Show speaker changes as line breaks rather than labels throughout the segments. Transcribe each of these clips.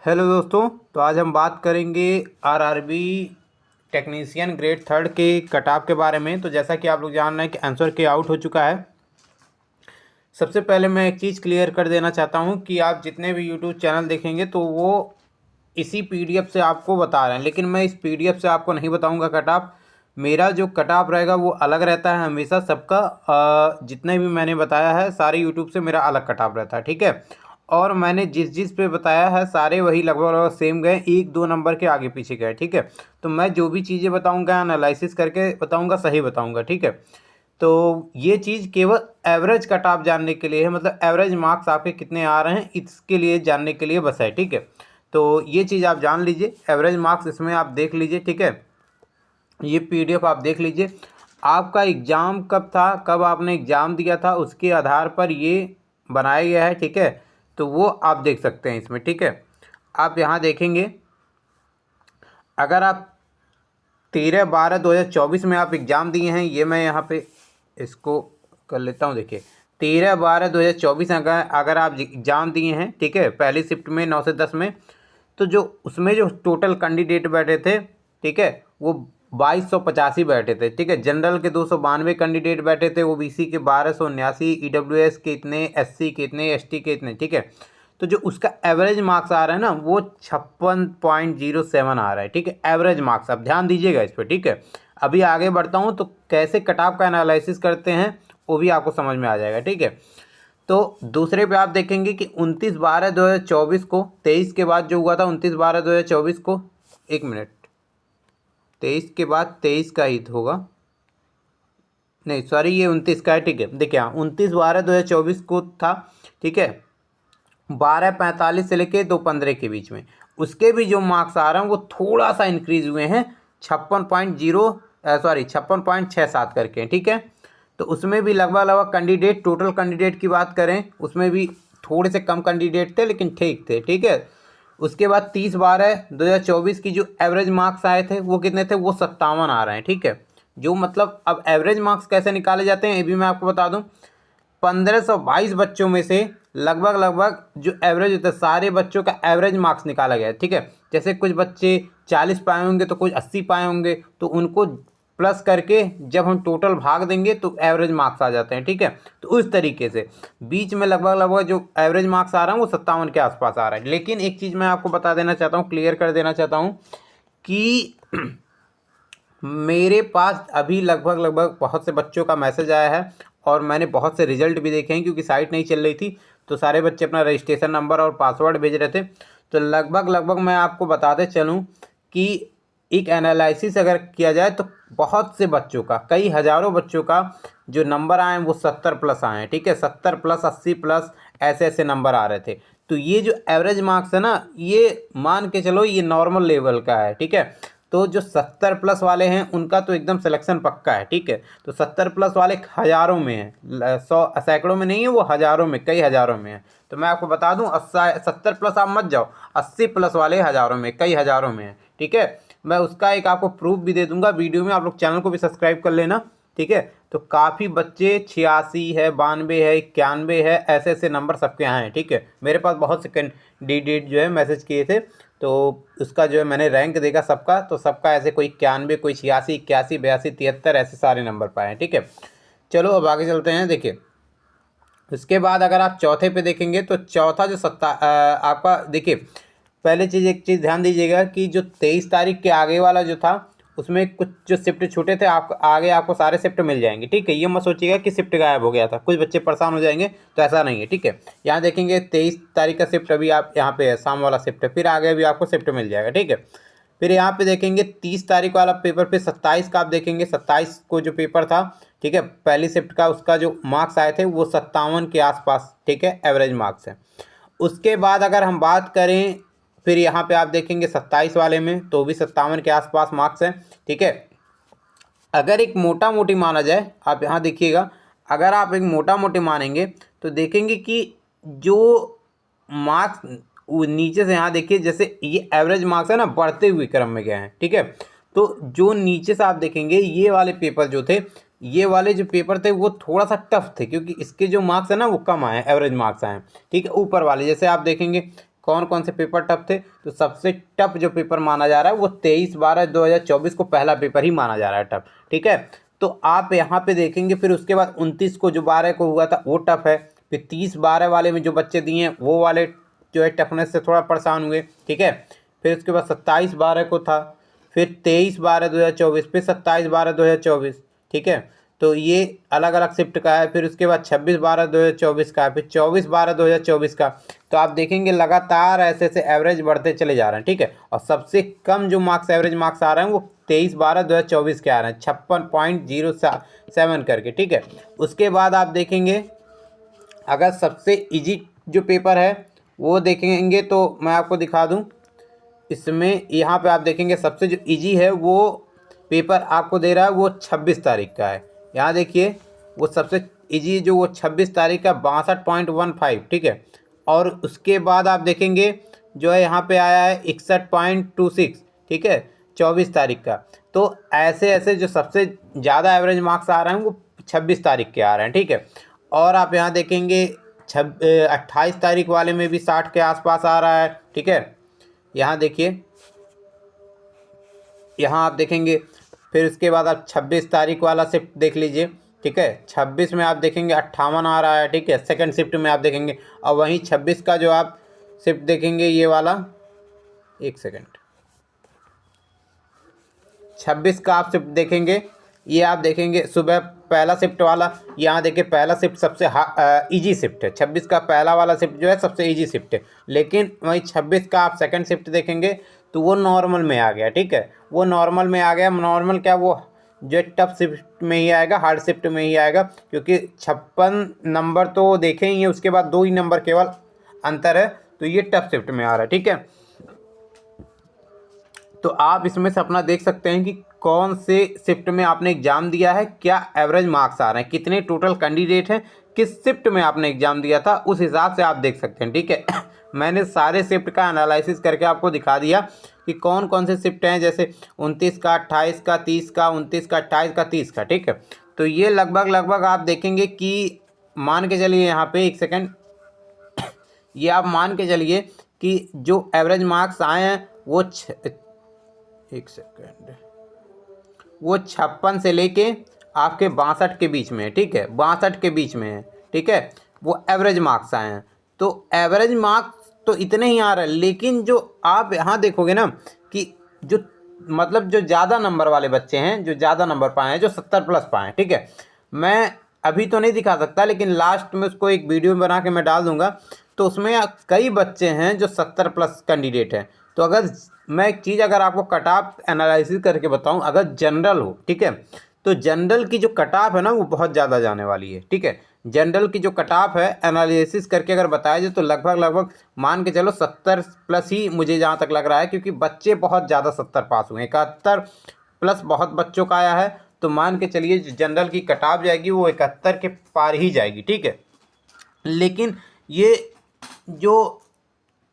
Hello दोस्तों। तो आज हम बात करेंगे आरआरबी टेक्नीशियन ग्रेड थर्ड के कट ऑफ के बारे में। तो जैसा कि आप लोग जान रहे हैं कि आंसर के आउट हो चुका है। सबसे पहले मैं एक चीज़ क्लियर कर देना चाहता हूं कि आप जितने भी यूट्यूब चैनल देखेंगे तो वो इसी पीडीएफ से आपको बता रहे हैं, लेकिन मैं इस पीडीएफ से आपको नहीं बताऊंगा कट ऑफ। मेरा जो कट ऑफ रहेगा वो अलग रहता है हमेशा सबका। जितने भी मैंने बताया है सारे यूट्यूब से मेरा अलग कट ऑफ रहता है, ठीक है। और मैंने जिस जिस पे बताया है सारे वही लगभग लगभग सेम गए, एक दो नंबर के आगे पीछे गए, ठीक है। तो मैं जो भी चीज़ें बताऊंगा एनालिसिस करके बताऊंगा, सही बताऊंगा, ठीक है। तो ये चीज़ केवल एवरेज कट ऑफ जानने के लिए है, मतलब एवरेज मार्क्स आपके कितने आ रहे हैं इसके लिए जानने के लिए बस है, ठीक है। तो ये चीज़ आप जान लीजिए, एवरेज मार्क्स इसमें आप देख लीजिए, ठीक है। ये पीडीएफ आप देख लीजिए। आपका एग्ज़ाम कब था, कब आपने एग्ज़ाम दिया था, उसके आधार पर ये बनाया गया है, ठीक है। तो वो आप देख सकते हैं इसमें, ठीक है। आप यहाँ देखेंगे, अगर आप 13/12/2024 में आप एग्ज़ाम दिए हैं, ये मैं यहाँ पे इसको कर लेता हूँ। देखिए 13/12/2024 अगर आप एग्ज़ाम दिए हैं, ठीक है, पहली शिफ्ट में 9 से 10 में, तो जो उसमें जो टोटल कैंडिडेट बैठे थे, ठीक है, वो 2285 बैठे थे, ठीक है। जनरल के 292 कैंडिडेट बैठे थे, ओबीसी के 1279, ईडब्ल्यूएस के इतने, एससी के इतने, एसटी के इतने, ठीक है। तो जो उसका एवरेज मार्क्स आ रहा है ना वो 56.07 आ रहा है, ठीक है। एवरेज मार्क्स आप ध्यान दीजिएगा इस पर, ठीक है। अभी आगे बढ़ता हूँ तो कैसे कट ऑफ का एनालिसिस करते हैं वो भी आपको समझ में आ जाएगा, ठीक है। तो दूसरे पे आप देखेंगे कि 29/12/2024 को, 23 के बाद जो हुआ था 29/12/2024 को, एक मिनट, 23 के बाद 23 का ही होगा, नहीं सॉरी ये 29 का है, ठीक है। देखिए हाँ 29/12/2024 को था, ठीक है, 12:45 से लेके 2:15 के बीच में। उसके भी जो मार्क्स आ रहे हैं वो थोड़ा सा इंक्रीज हुए हैं, 56.67 करके, ठीक है। तो उसमें भी लगभग लगभग कैंडिडेट, टोटल कैंडिडेट की बात करें उसमें भी थोड़े से कम कैंडिडेट थे लेकिन ठीक थे, ठीक है। उसके बाद 30/12/2024 की जो एवरेज मार्क्स आए थे वो कितने थे, वो 57 आ रहे हैं, ठीक है। जो मतलब अब एवरेज मार्क्स कैसे निकाले जाते हैं ये भी मैं आपको बता दूं। 1522 बच्चों में से लगभग लगभग जो एवरेज होता है सारे बच्चों का एवरेज मार्क्स निकाला गया है, ठीक है। जैसे कुछ बच्चे 40 पाए होंगे तो कुछ 80 पाए होंगे, तो उनको प्लस करके जब हम टोटल भाग देंगे तो एवरेज मार्क्स आ जाते हैं, ठीक है। तो उस तरीके से बीच में लगभग लगभग जो एवरेज मार्क्स आ रहा है वो 57 के आसपास आ रहा है। लेकिन एक चीज़ मैं आपको बता देना चाहता हूँ, क्लियर कर देना चाहता हूँ कि मेरे पास अभी लगभग लगभग बहुत से बच्चों का मैसेज आया है और मैंने बहुत से रिजल्ट भी देखे हैं, क्योंकि साइट नहीं चल रही थी तो सारे बच्चे अपना रजिस्ट्रेशन नंबर और पासवर्ड भेज रहे थे। तो लगभग लगभग मैं आपको बताते चलूँ कि एक एनालिसिस अगर किया जाए तो बहुत से बच्चों का, कई हज़ारों बच्चों का जो नंबर आए हैं वो 70 प्लस आए हैं, ठीक है। 70 प्लस, 80 प्लस, ऐसे ऐसे नंबर आ रहे थे। तो ये जो एवरेज मार्क्स है ना, ये मान के चलो ये नॉर्मल लेवल का है, ठीक है। तो जो 70 प्लस वाले हैं उनका तो एकदम सिलेक्शन पक्का है, ठीक है। तो 70 प्लस वाले हज़ारों में है, 100 सैकड़ों में नहीं है, वो हज़ारों में, कई हज़ारों में है। तो मैं आपको बता दूं 70 प्लस आप मत जाओ, 80 प्लस वाले हज़ारों में, कई हज़ारों में है, ठीक है। मैं उसका एक आपको प्रूफ भी दे दूंगा वीडियो में, आप लोग चैनल को भी सब्सक्राइब कर लेना, ठीक है। तो काफ़ी बच्चे 86 है, 92 है, 91 है, ऐसे ऐसे नंबर सबके यहाँ हैं, ठीक है। मेरे पास बहुत से कैंडिडेट जो है मैसेज किए थे, तो उसका जो है मैंने रैंक देखा सबका, तो सबका ऐसे कोई 91, कोई 86, 81, 82, 73 ऐसे सारे नंबर पाए हैं, ठीक है। चलो अब आगे चलते हैं। देखिए उसके बाद अगर आप चौथे पे देखेंगे तो चौथा जो आपका, देखिए पहले चीज़, एक चीज़ ध्यान दीजिएगा कि जो 23 तारीख के आगे वाला जो था उसमें कुछ जो शिफ्ट छूटे थे, आप आगे आपको सारे शिफ्ट मिल जाएंगे, ठीक है। ये मत सोचिएगा कि शिफ्ट गायब हो गया था, कुछ बच्चे परेशान हो जाएंगे, तो ऐसा नहीं है, ठीक है। यहाँ देखेंगे 23 तारीख का शिफ्ट अभी आप यहाँ पे है, शाम वाला शिफ्ट है, फिर आगे भी आपको शिफ्ट मिल जाएगा, ठीक है। फिर यहाँ पे देखेंगे 30 तारीख वाला पेपर, फिर 27 का आप देखेंगे, 27 को जो पेपर था, ठीक है, पहली शिफ्ट का, उसका जो मार्क्स आए थे वो 57 के आसपास, ठीक है, एवरेज मार्क्स है। उसके बाद अगर हम बात करें फिर यहाँ पे आप देखेंगे 27 वाले में तो भी 57 के आसपास मार्क्स है, ठीक है। अगर एक मोटा मोटी माना जाए, आप यहाँ देखिएगा, अगर आप एक मोटा मोटी मानेंगे तो देखेंगे कि जो मार्क्स नीचे से, यहाँ देखिए जैसे ये एवरेज मार्क्स है ना, बढ़ते हुए क्रम में गए हैं, ठीक है। तो जो नीचे से आप देखेंगे ये वाले पेपर जो थे, ये वाले जो पेपर थे वो थोड़ा सा टफ थे, क्योंकि इसके जो मार्क्स है ना वो कम आए, एवरेज मार्क्स आए, ठीक है। ऊपर वाले जैसे आप देखेंगे कौन कौन से पेपर टफ थे, तो सबसे टफ जो पेपर माना जा रहा है वो 23/12/2024 को पहला पेपर ही माना जा रहा है टफ। ठीक है, तो आप यहाँ पे देखेंगे फिर उसके बाद 29 को जो 12 को हुआ था वो टफ है। फिर 30/12 वाले में जो बच्चे दिए हैं वो वाले जो है टफनेस से थोड़ा परेशान हुए। ठीक है, फिर उसके बाद 27/12 को था, फिर 23/12/2024, फिर 27/12/2024। ठीक है, तो ये अलग अलग शिफ्ट का है। फिर उसके बाद 26/12/2024 का है, फिर 24/12/2024 का। तो आप देखेंगे लगातार ऐसे ऐसे एवरेज बढ़ते चले जा रहे हैं। ठीक है, और सबसे कम जो मार्क्स एवरेज मार्क्स आ रहे हैं वो 23/12/2024 के आ रहे हैं, 56.07 करके। ठीक है, उसके बाद आप देखेंगे अगर सबसे इजी जो पेपर है वो देखेंगे तो मैं आपको दिखा दूं, इसमें यहाँ पे आप देखेंगे सबसे जो इजी है वो पेपर आपको दे रहा है वो 26 तारीख का है। यहाँ देखिए वो सबसे इजी जो वो 26 तारीख का 62.15। ठीक है, और उसके बाद आप देखेंगे जो है यहाँ पे आया है 61.26। ठीक है, 24 तारीख का। तो ऐसे ऐसे जो सबसे ज़्यादा एवरेज मार्क्स आ रहे हैं वो 26 तारीख के आ रहे हैं। ठीक है, और आप यहाँ देखेंगे 28 तारीख वाले में भी 60 के आसपास आ रहा है। ठीक है, यहाँ देखिए, यहाँ आप देखेंगे। फिर उसके बाद आप 26 तारीख वाला शिफ्ट देख लीजिए। ठीक है, 26 में आप देखेंगे 58 आ रहा है। ठीक है, सेकंड शिफ्ट में आप देखेंगे। और वहीं 26 का जो आप शिफ्ट देखेंगे ये वाला, एक सेकंड, 26 का आप शिफ्ट देखेंगे, ये आप देखेंगे सुबह पहला शिफ्ट वाला। यहाँ देखिए पहला शिफ्ट सबसे इजी शिफ्ट है। 26 का पहला वाला शिफ्ट जो है सबसे इजी शिफ्ट है, लेकिन वहीं 26 का आप सेकंड शिफ्ट देखेंगे तो वो नॉर्मल में आ गया। ठीक है, वो नॉर्मल में आ गया। नॉर्मल क्या, वो जो टफ शिफ्ट में ही आएगा, हार्ड शिफ्ट में ही आएगा, क्योंकि 56 नंबर तो देखे ही है, उसके बाद 2 ही नंबर केवल अंतर है, तो ये टफ शिफ्ट में आ रहा है। ठीक है, तो आप इसमें से अपना देख सकते हैं कि कौन से शिफ्ट में आपने एग्ज़ाम दिया है, क्या एवरेज मार्क्स आ रहे हैं, कितने टोटल कैंडिडेट हैं, किस शिफ्ट में आपने एग्ज़ाम दिया था, उस हिसाब से आप देख सकते हैं। ठीक है, मैंने सारे शिफ्ट का एनालिसिस करके आपको दिखा दिया कि कौन कौन से शिफ्ट हैं, जैसे 29 का, 28 का, 30 का, 29 का, 28 का, 30 का। ठीक है, तो ये लगभग आप देखेंगे कि मान के चलिए यहाँ पे एक सेकेंड, ये आप मान के चलिए कि जो एवरेज मार्क्स आए हैं वो एक सेकेंड, वो 56 से लेके आपके 62 के बीच में है। ठीक है, 62 के बीच में है। ठीक है, वो एवरेज मार्क्स आए हैं। तो एवरेज मार्क्स तो इतने ही आ रहे हैं, लेकिन जो आप यहाँ देखोगे ना कि जो मतलब जो ज़्यादा नंबर वाले बच्चे हैं, जो ज़्यादा नंबर पाए हैं, जो 70+ पाए हैं। ठीक है, मैं अभी तो नहीं दिखा सकता, लेकिन लास्ट में उसको एक वीडियो बना के मैं डाल दूंगा। तो उसमें कई बच्चे हैं जो 70+ कैंडिडेट हैं। तो अगर मैं एक चीज़ अगर आपको कट ऑफ एनालिसिस करके बताऊं, अगर जनरल हो, ठीक है, तो जनरल की जो कट ऑफ है ना वो बहुत ज़्यादा जाने वाली है। ठीक है, जनरल की जो कट ऑफ है एनालिसिस करके अगर बताया जाए तो लगभग मान के चलो 70+ ही मुझे जहाँ तक लग रहा है, क्योंकि बच्चे बहुत ज़्यादा 70 पास हुए हैं। 71+ बहुत बच्चों का आया है, तो मान के चलिए जो जनरल की कट ऑफ जाएगी वो 71 के पार ही जाएगी। ठीक है, लेकिन ये जो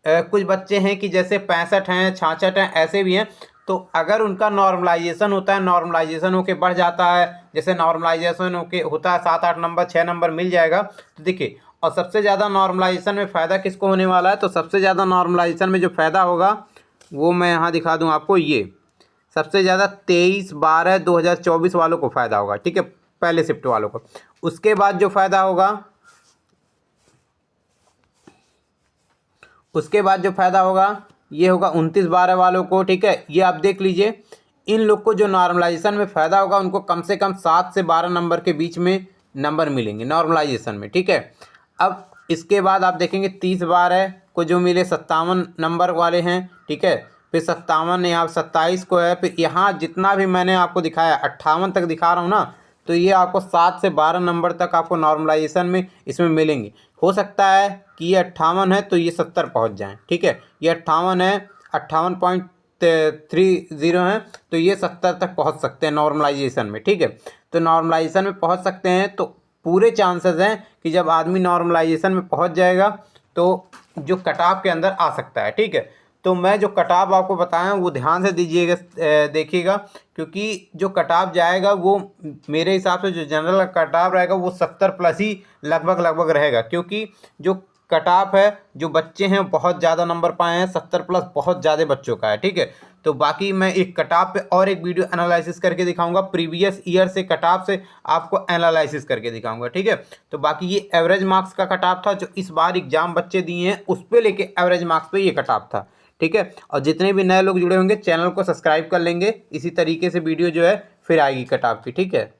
कुछ बच्चे हैं कि जैसे 65 हैं, 66 हैं, ऐसे भी हैं, तो अगर उनका नॉर्मलाइजेशन होता है, नॉर्मलाइजेशन होके बढ़ जाता है, जैसे नॉर्मलाइजेशन होके होता है 7-8 नंबर, 6 नंबर मिल जाएगा, तो देखिए। और सबसे ज़्यादा नॉर्मलाइजेशन में फ़ायदा किसको होने वाला है, तो सबसे ज़्यादा नॉर्मलाइजेशन में जो फ़ायदा होगा वो मैं यहाँ दिखा दूँ आपको। ये सबसे ज़्यादा 23/12/2024 वालों को फ़ायदा होगा। ठीक है, पहले शिफ्ट वालों को। उसके बाद जो फ़ायदा होगा, उसके बाद जो फ़ायदा होगा ये होगा 29/12 वालों को। ठीक है, ये आप देख लीजिए, इन लोग को जो नॉर्मलाइजेशन में फ़ायदा होगा उनको कम से कम 7 से 12 नंबर के बीच में नंबर मिलेंगे नॉर्मलाइजेशन में। ठीक है, अब इसके बाद आप देखेंगे 30/12 को जो मिले 57 नंबर वाले हैं। ठीक है, फिर 57 यहाँ 27 को है, फिर यहाँ जितना भी मैंने आपको दिखाया 58 तक दिखा रहा हूँ ना, तो ये आपको 7 से 12 नंबर तक आपको नॉर्मलाइजेशन में इसमें मिलेंगे। हो सकता है कि ये 58 है तो ये 70 पहुंच जाएं। ठीक है, ये 58 है, 58.30 है, तो ये 70 तक पहुंच सकते हैं नॉर्मलाइजेशन में। ठीक है, तो नॉर्मलाइजेशन में पहुंच सकते हैं, तो पूरे चांसेस हैं कि जब आदमी नॉर्मलाइजेशन में पहुंच जाएगा तो जो कट ऑफ के अंदर आ सकता है। ठीक है, तो मैं जो कट ऑफ आपको बताया वो ध्यान से दीजिएगा, देखिएगा, क्योंकि जो कट ऑफ जाएगा वो मेरे हिसाब से जो जनरल का कट ऑफ रहेगा वो 70+ ही लगभग रहेगा, क्योंकि जो कट ऑफ है, जो बच्चे हैं बहुत ज़्यादा नंबर पाए हैं, 70 प्लस बहुत ज़्यादा बच्चों का है, ठीक है। तो बाकी मैं एक कट ऑफ पे और एक वीडियो एनालिसिस करके दिखाऊंगा, प्रीवियस ईयर से कट ऑफ से आपको एनालिसिस करके दिखाऊंगा, ठीक है। तो बाकी ये एवरेज मार्क्स का कट ऑफ था, जो इस बार एग्जाम बच्चे दिए हैं उस पे लेके एवरेज मार्क्स पे ये कट ऑफ था, ठीक है। और जितने भी नए लोग जुड़े होंगे चैनल को सब्सक्राइब कर लेंगे, इसी तरीके से वीडियो जो है फिर आएगी कट ऑफ की, ठीक है।